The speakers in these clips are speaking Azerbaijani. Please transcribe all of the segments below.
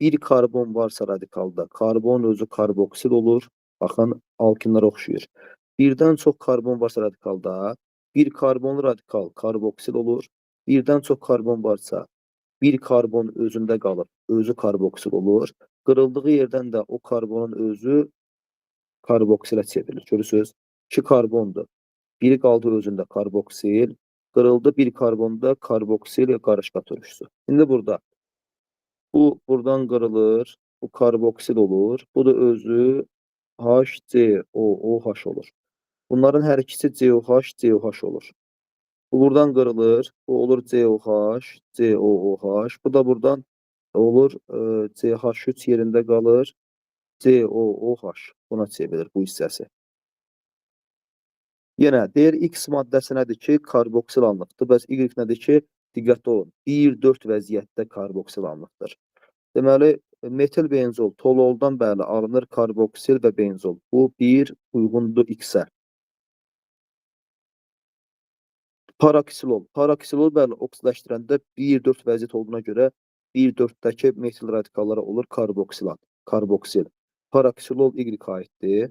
bir karbon varsa radikalda, karbon özü karboksil olur. Baxın, alkinlər oxşuyur. Birdən çox karbon varsa radikalda, bir karbonlu radikal karboksil olur. Birdən çox karbon varsa, bir karbon özündə qalır, özü karboksil olur. Qırıldığı yerdən də o karbonun özü karboksilə çevrilir. Görürsünüz, 2 karbondur. Biri qaldı özündə karboksil, qırıldı bir karbonda karboksil qarışqa turşusu. İndi burada bu buradan qırılır, bu karboksil olur. Bu da özü HCOOH olur. Bunların hər ikisi COH, COH olur. Bu buradan qırılır, bu olur COH, COOH. Bu da buradan olur CH3 yerində qalır, COOH. Buna çevrilir bu hissəsi. Yenə deyir X maddəsi nədir ki, karboksil anlıqdır. Bəs Y nədir ki, diqqətli olun, 1,4 vəziyyətdə karboksil anlıqdır. Deməli, metil benzol toluoldan bəli alınır karboksil və benzol. Bu bir uyğundur X-ə. Paraksilol. Paraksilol bəli oksidləşdirəndə 1,4 vəziyyət olduğuna görə 1,4-dəki metil radikallara olur karboksilat, karboksil. Paraksilol Y aiddir.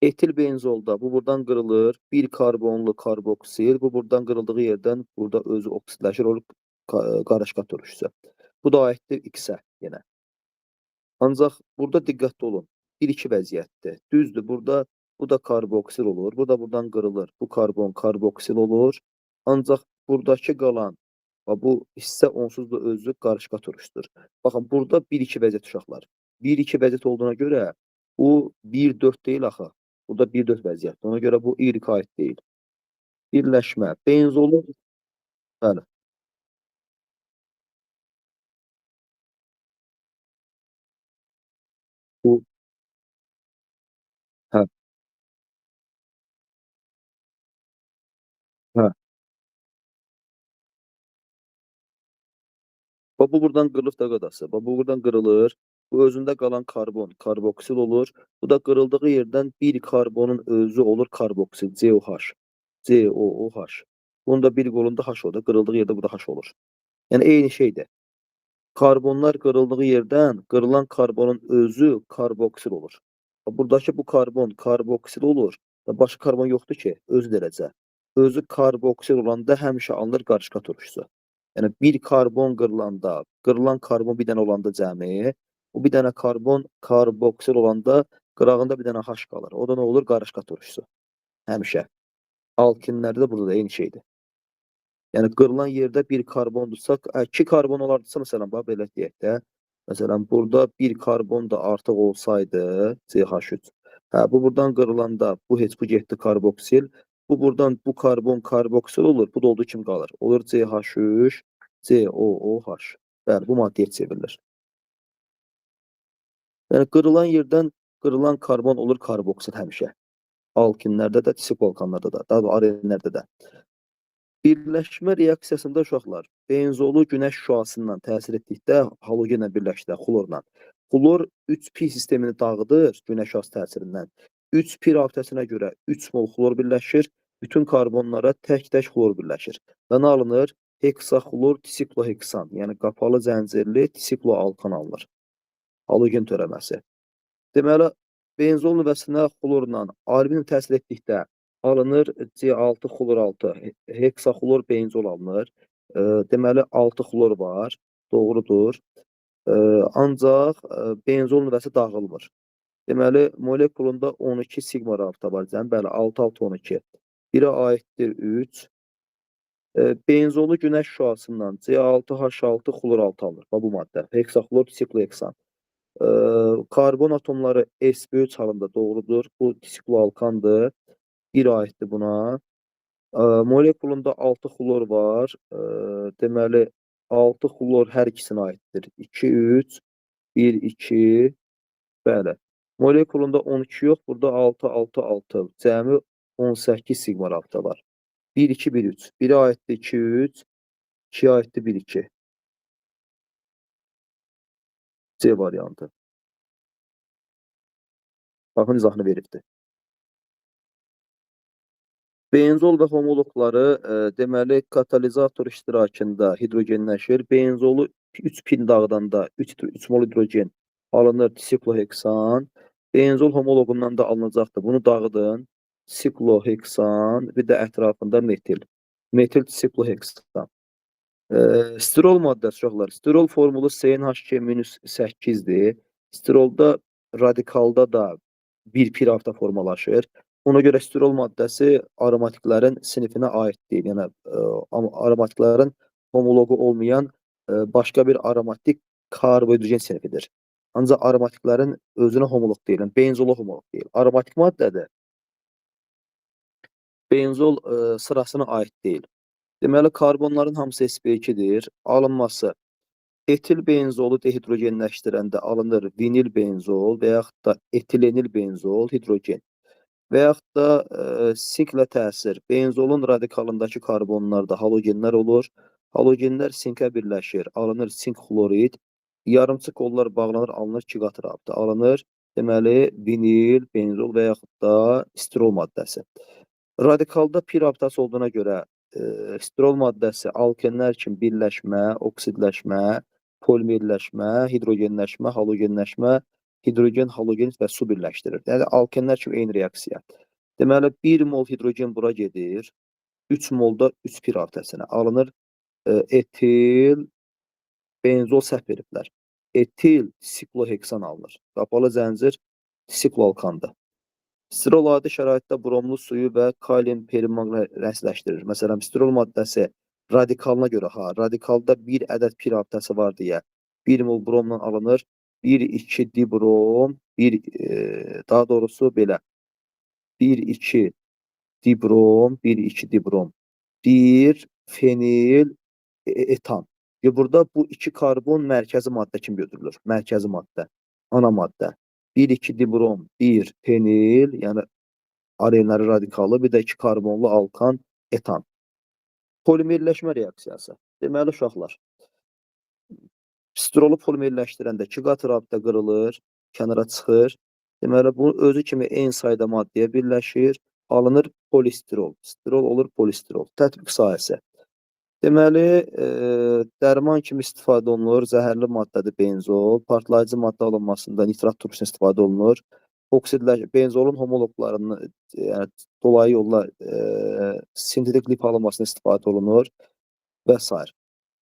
Etil benzolda bu buradan qırılır. Bir karbonlu karboksil. Bu buradan qırıldığı yerdən burada özü oksidləşir, olur qarışqa turşusu. Bu da aiddir X-ə yenə. Ancaq burada diqqətli olun. 1-2 vəziyyətdir. Düzdür, burada bu da karboksil olur. Bu da buradan qırılır. Bu karbon karboksil olur. Ancaq buradakı qalan bu hissə onsuz da özü qarışqa turşusudur. Baxın, burada 1-2 vəziyyət uşaqlar. 1-2 vəziyyət olduğuna görə bu 1,4 deyil axı. Burada 1,4 vəziyyətdir. Ona görə bu Y aid deyil. Birləşmə. Benzolun, bəli. Bu, hə, hə. Bu buradan qırılıb da qadası. Bu buradan qırılır. Bu özündə qalan karbon karboksil olur. Bu da qırıldığı yerdən bir karbonun özü olur karboksil, COH. COOH. Bunun da bir qolunda H olur. Qırıldığı yerdə bu da H olur. Yəni eyni şeydir. Karbonlar qırıldığı yerdən qırılan karbonun özü karboksil olur. Buradakı bu karbon karboksil olur. Başqa karbon yoxdur ki, özü dərəcə. Özü karboksil olanda həmişə alınır qarışqa turşusu. Yəni bir karbon qırılanda, qırılan karbon bir dənə olanda cəmi, bu bir dənə karbon karboksil olanda qırağında bir dənə H qalır. O da nə olur? Qarışqa turşusu. Həmişə. Alkinlərdə də burada da eyni şeydir. Yəni qırılan yerdə bir karbondursa, 2 karbon olardısa, məsələn, bax belə deyək də, məsələn, burada bir karbon da artıq olsaydı, CH3, bu buradan qırılanda bu heç bu getdi karboksil, bu buradan bu karbon karboksil olur, bu da olduğu kimi qalır. Olur CH3, COOH. Bəli, bu maddəyə çevrilir. Yəni qırılan yerdən qırılan karbon olur karboksil həmişə. Alkinlərdə də, disiklvolkanlarda da, daha doğrusu arenlərdə də. Birləşmə reaksiyasında uşaqlar, benzolu günəş şüasından təsir etdikdə halogenlə birləşdə, xlorla. Xlor 3pi sistemini dağıdır günəş şüası təsirindən. 3pi rabitəsinə görə 3 mol xlor birləşir, bütün karbonlara tək-tək xlor birləşir. Və nə alınır? Heksaxlor disikloheksan, yəni qapalı zəncirli disikloalkan alınır. Halogen törəməsi. Deməli, benzol nüvəsinə xlorla alüminium təsir etdikdə alınır C6 xlor 6, heksaxlor benzol alınır. Deməli, 6 xlor var, doğrudur. Ancaq benzol nüvəsi dağılmır. Deməli, molekulunda 12 sigma rabitə var. Bəli, 6-6-12. Biri aiddir 3. Benzolu günəş şüasından C6H6 xlor 6 alınır. Bu maddə, heksaxlor disikloheksan. Karbon atomları S3 halında doğrudur. Bu disikloalkandır. Bir aiddir buna. Molekulunda 6 xlor var. Deməli, 6 xlor hər ikisinə aiddir. 2, 3, 1, 2. Bəli. Molekulunda 12 yox, burada 6, 6, 6. Cəmi 18 sigma rabitə var. 1, 2, 1, 3. Biri aiddir 2, 3. 2 aiddir 1, 2. C variantı. Baxın, izahını veribdir. Benzol və homoloqları deməli katalizator iştirakında hidrogenləşir. Benzolu 3 pin dağıdanda 3 mol hidrogen alınır disikloheksan. Benzol homologundan da alınacaqdır. Bunu dağıdın. Sikloheksan, bir də ətrafında metil. Metil disikloheksan. Stirol maddəsi uşaqlar. Stirol formulu CnH2-8-dir. Stirolda radikalda da bir pirafta formalaşır. Ona görə stirol maddəsi aromatiklərin sinifinə aid deyil. Yəni aromatiklərin homoloqu olmayan başqa bir aromatik karbohidrogen sinifidir. Ancaq aromatiklərin özünə homoloq deyil, yəni benzola homoloq deyil. Aromatik maddədir. Benzol sırasına aid deyil. Deməli, karbonların hamısı sp2-dir. Alınması etil benzolu dehidrogenləşdirəndə alınır vinil benzol və yaxud da etilenil benzol hidrogen. Və yaxud da sinklə təsir. Benzolun radikalındakı karbonlarda halogenlər olur. Halogenlər sinkə birləşir. Alınır sink xlorid. Yarımçı qollar bağlanır, alınır 2 qat rabitə. Alınır, deməli, vinil, benzol və yaxud da stirol maddəsi. Radikalda pi rabitəsi olduğuna görə stirol maddəsi alkenlər kimi birləşmə, oksidləşmə, polimerləşmə, hidrogenləşmə, halogenləşmə, hidrogen, halogen və su birləşdirir. Yəni, alkenlər kimi eyni reaksiya. Deməli, 1 mol hidrogen bura gedir, 3 molda 3 pi rabitəsinə alınır etil, benzol səhv veriblər. Etil sikloheksan alınır. Qapalı zəncir sikloalkandır. Stirol adi şəraitdə bromlu suyu və kalium perimanqla rəsləşdirir. Məsələn, stirol maddəsi radikalına görə, radikalda bir ədəd pi rabitəsi var deyə 1 mol bromla alınır. 1,2 dibrom, daha doğrusu belə 1,2 dibrom, 1,2 dibrom, 1 fenil etan. Burada bu iki karbon mərkəzi maddə kimi götürülür. Mərkəzi maddə, ana maddə. 1,2 dibrom, 1 fenil, yəni arenləri radikalı, bir də 2 karbonlu alkan etan. Polimerləşmə reaksiyası. Deməli, uşaqlar, stirolu polimerləşdirəndə 2 qat rabitə qırılır, kənara çıxır. Deməli, bu özü kimi eyni sayda maddəyə birləşir, alınır polistirol. Stirol olur polistirol. Tətbiq sahəsi. Deməli, dərman kimi istifadə olunur, zəhərli maddədir benzol, partlayıcı maddə alınmasında nitrat turşusu istifadə olunur, benzolun homoloqlarının dolayı yolla sintetik lif alınmasına istifadə olunur və s.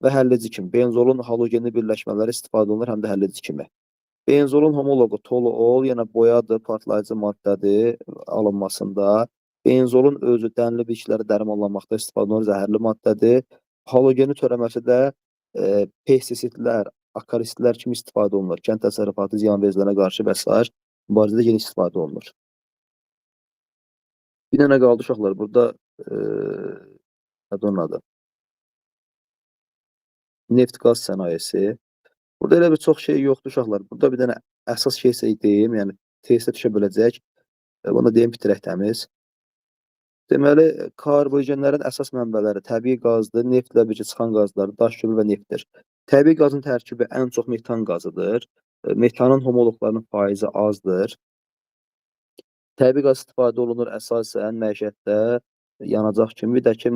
Və həllici kimi, benzolun halogenli birləşmələri istifadə olunur, həm də həllici kimi. Benzolun homoloqu toluol, yəni boyadır, partlayıcı maddədir alınmasında. Benzolun özü dənli biçkiləri dərmanlanmaqda istifadə olunur, zəhərli maddədir. Halogeni törəməsi də pestisitlər, akaristlər kimi istifadə olunur. Kənd təsərrüfatı ziyanvericilərə qarşı və s. mübarizədə yeni istifadə olunur. Bir dənə qaldı uşaqlar, burada onun adı neft-qaz sənayesi. Burada elə bir çox şey yoxdur uşaqlar. Burada bir dənə əsas şey deyim, yəni testə düşə biləcək. Bunu deyim, bitirək təmiz. Deməli, karbohidrogenlərin əsas mənbələri təbii qazdır, neftlə birgə çıxan qazlar, daş kömür və neftdir. Təbii qazın tərkibi ən çox metan qazıdır. Metanın homoloqlarının faizi azdır. Təbii qaz istifadə olunur əsasən məişətdə, yanacaq kimi, bir də ki,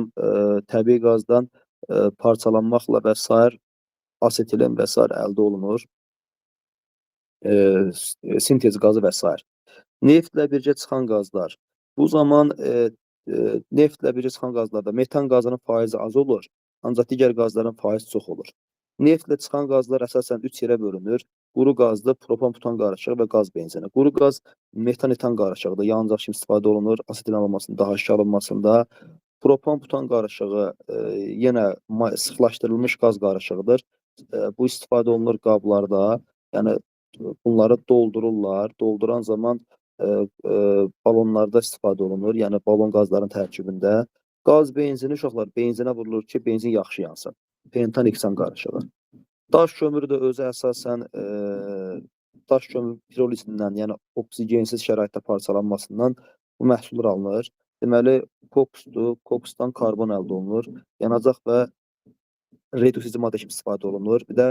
təbii qazdan parçalanmaqla və s. asetilen və s. əldə olunur. Sintez qazı və s. Neftlə birgə çıxan qazlar. Bu zaman neftlə birgə çıxan qazlarda metan qazının faizi az olur, ancaq digər qazların faizi çox olur. Neftlə çıxan qazlar əsasən 3 yerə bölünür. Quru qazdır, propan-butan qarışığı və qaz benzini. Quru qaz metan-etan qarışığıdır, yanacaq kimi istifadə olunur, asetilen alınmasında, daha aşağı alınmasında. Propan-butan qarışığı yenə sıxlaşdırılmış qaz qarışığıdır. Bu istifadə olunur qablarda, yəni bunları doldururlar. Dolduran zaman balonlarda istifadə olunur, yəni balon qazların tərkibində. Qaz benzini, uşaqlar, benzinə vurulur ki, benzin yaxşı yansın. Pentan-heksan qarışığı. Daş kömürü də özü əsasən daş kömür pirolizindən, yəni oksigensiz şəraitdə parçalanmasından bu məhsullar alınır. Deməli, koksdur, koksdan karbon əldə olunur, yanacaq və redusici maddə kimi istifadə olunur. Bir də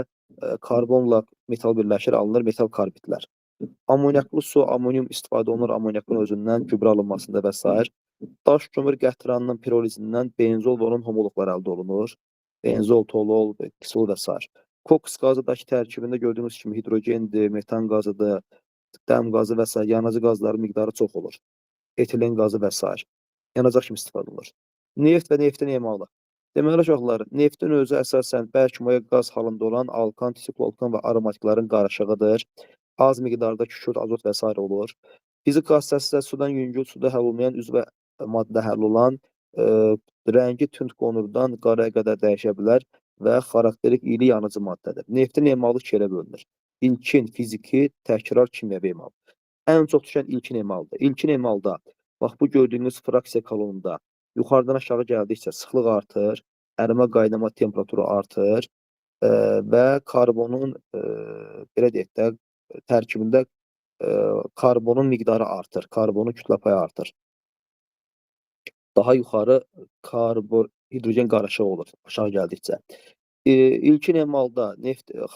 karbonla metal birləşir, alınır metal karbidlər. Amoniaklı su, amonium istifadə olunur, amoniakın özündən gübrə alınmasında və s. Daş kömür qətranının pirolizindən benzol və onun homoloqları əldə olunur. Benzol, toluol, kisol və s. Koks qazıdakı tərkibində gördüyünüz kimi hidrogendir, metan qazıdır, dəm qazı və s. yanıcı qazların miqdarı çox olur. Etilen qazı və s. yanacaq kimi istifadə olunur. Neft və neftin emalı. Deməli uşaqlar, neftin özü əsasən bərkməyə qaz halında olan alkan, sikloalkan və aromatiklərin qarışığıdır. Az miqdarda kükürt, azot və s. olur. Fizik xassəsi sudan yüngül, suda həll olmayan üzvə maddə həll olan, rəngi tünd qonurdan qaraya qədər dəyişə bilər və xarakterik iri yanıcı maddədir. Neftin emalı ikiyə bölünür. İlkin fiziki, təkrar kimyəvi emal. Ən çox düşən ilkin emaldır. İlkin emalda, bax bu gördüyünüz fraksiya kolonunda yuxarıdan aşağı gəldikcə sıxlıq artır, ərimə qaynama temperaturu artır və karbonun belə deyək də tərkibində karbonun miqdarı artır, karbonun kütlə payı artır. Daha yuxarı hidrogen qarışığı olur aşağı gəldikcə. İlkin emalda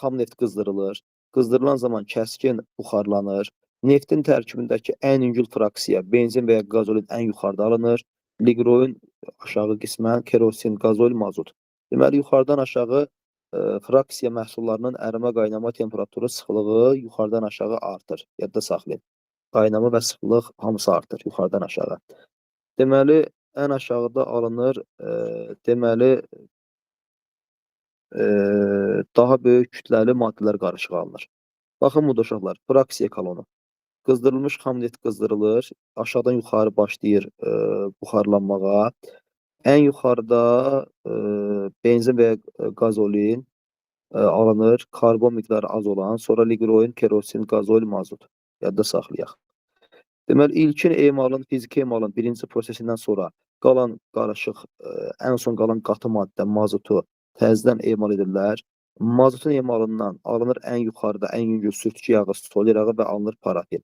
xam neft qızdırılır. Qızdırılan zaman kəskin buxarlanır. Neftin tərkibindəki ən yüngül fraksiya benzin və ya qazolin ən yuxarıda alınır. Liqroin aşağı qismən, kerosin, qazol, mazut. Deməli, yuxarıdan aşağı fraksiya məhsullarının ərimə qaynama temperaturu, sıxlığı yuxarıdan aşağı artır. Yadda saxlayın. Qaynama və sıxlıq hamısı artır yuxarıdan aşağı. Deməli, ən aşağıda alınır, deməli, daha böyük kütləli maddələr qarışığı alınır. Baxın budur uşaqlar, fraksiya kolonu. Qızdırılmış xam neft qızdırılır, aşağıdan yuxarı başlayır buxarlanmağa. Ən yuxarıda benzin və qazolin alınır, karbon miqdarı az olan, sonra liqroin, kerosin, qazol, mazut. Yadda saxlayaq. Deməli, ilkin emalın, fiziki emalın birinci prosesindən sonra qalan qarışıq, ən son qalan qatı maddə, mazutu təzədən emal edirlər. Mazutun emalından alınır ən yuxarıda ən yüngül sürtücü yağı, soler yağı və alınır parafin.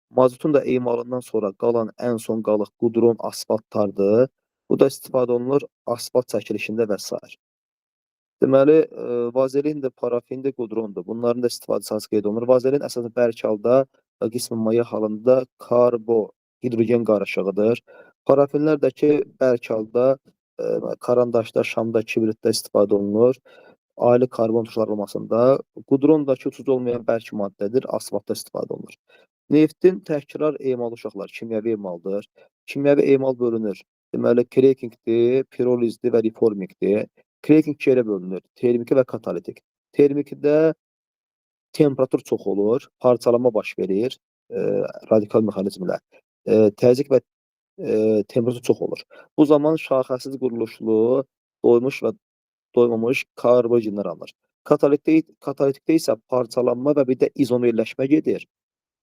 Mazutun da emalından sonra qalan ən son qalıq qudron, asfaltlardır. Bu da istifadə olunur asfalt çəkilişində və s. Deməli, vazelindir, parafindir, qudrondur. Bunların da istifadəsi qeyd olunur. Vazelin əsasən bərk halda, qismən maya halında hidrogen qarışığıdır. Parafinlər də ki, bərk halda karandaşda, şamda, kibritdə istifadə olunur. Ayrı karbon tuşlanmasında. Qudron da ki, uçucu olmayan bərk maddədir, asfaltda istifadə olunur. Neftin təkrar emalı uşaqlar, kimyəvi emaldır. Kimyəvi emal bölünür. Deməli, kreykingdir, pirolizdir və reformingdir. Kreyking ikiyə bölünür, termiki və katalitik. Termikdə temperatur çox olur, parçalanma baş verir radikal mexanizmlə. Təzyiq və temperatur çox olur. Bu zaman şaxəsiz quruluşlu, doymuş və doymamış karbogenlər alınır. Katalitikdə isə parçalanma və bir də izomerləşmə gedir.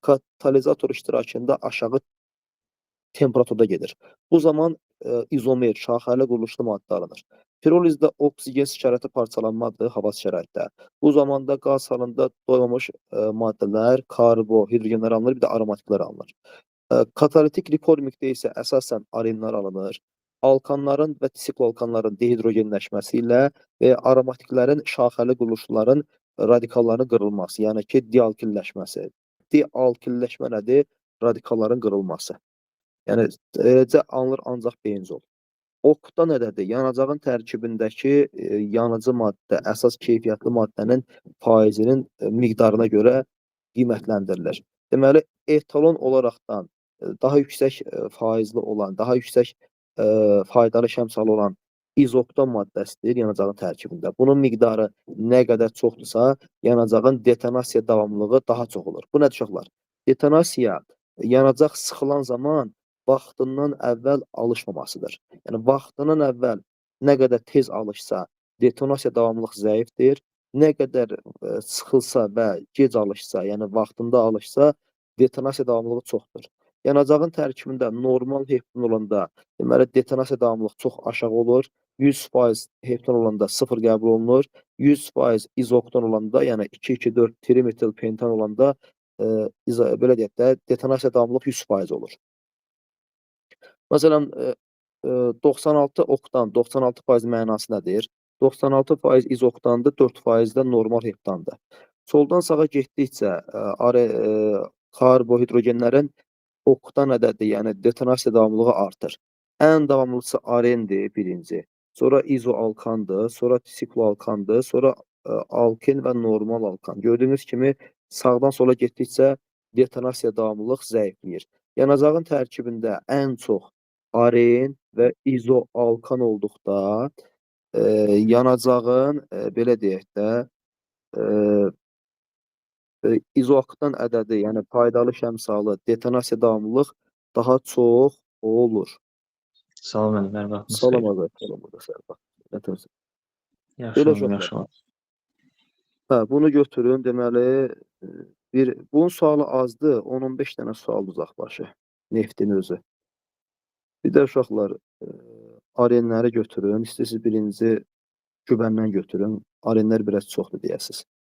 Katalizator iştirakında aşağı temperaturda gedir. Bu zaman izomer, şaxəli quruluşlu maddə alınır. Pirolizdə oksigen şərəti parçalanmadır hava şəraitdə. Bu zamanda qaz halında doymamış maddələr, hidrogenlər alınır, bir də aromatiklər alınır. Katalitik reformingdə isə əsasən arenlər alınır. Alkanların və sikloalkanların dehidrogenləşməsi ilə və aromatiklərin şaxəli quruluşların radikallarının qırılması, yəni ki, dialkilləşməsi. Dialkilləşmə nədir? Radikalların qırılması. Yəni, eləcə alınır ancaq benzol. Oktan nədədir? Yanacağın tərkibindəki yanıcı maddə, əsas keyfiyyətli maddənin faizinin miqdarına görə qiymətləndirilir. Deməli, etalon olaraqdan daha yüksək faizli olan, daha yüksək faydalı şəmsalı olan izoktan maddəsidir yanacağın tərkibində. Bunun miqdarı nə qədər çoxdursa, yanacağın detonasiya davamlılığı daha çox olur. Bu nədir uşaqlar? Detonasiya yanacaq sıxılan zaman vaxtından əvvəl alışmamasıdır. Yəni, vaxtından əvvəl nə qədər tez alışsa, detonasiya davamlılıq zəifdir. Nə qədər sıxılsa və gec alışsa, yəni vaxtında alışsa, detonasiya davamlılığı çoxdur. Yanacağın tərkibində normal heptan olanda, deməli, detonasiya davamlılığı çox aşağı olur. 100% heptan olanda 0 qəbul olunur. 100% izoktan olanda, yəni 2,2,4 trimetil pentan olanda, belə deyək də, detonasiya davamlılıq 100% olur. Məsələn, 96 oktan, 96% mənası nədir? 96% izoktandır, 4% də normal heptandır. Soldan sağa getdikcə karbohidrogenlərin oktan ədədi, yəni detonasiya davamlılığı artır. Ən davamlısı arendir birinci, sonra izoalkandır, sonra sikloalkandır, sonra alkin və normal alkan. Gördüyünüz kimi sağdan sola getdikcə detonasiya davamlılıq zəifləyir. Yanacağın tərkibində ən çox aren və izoalkan olduqda yanacağın belə deyək də izooktan ədədi, yəni paydalı şəmsalı detonasiya davamlılıq daha çox olur. Sağ ol müəllim, hər vaxtınız Salam xeyir. azad, salam azad. Yaxşı Belə olun, uşaqlar. yaxşı olun. Hə, bunu götürün. Deməli, bunun sualı azdır. 10-15 dənə sual uzaqbaşı. Neftin özü. Bir də uşaqlar, arenləri götürün. İstəyirsiniz birinci gübəndən götürün. Arenlər biraz çoxdur deyəsiz.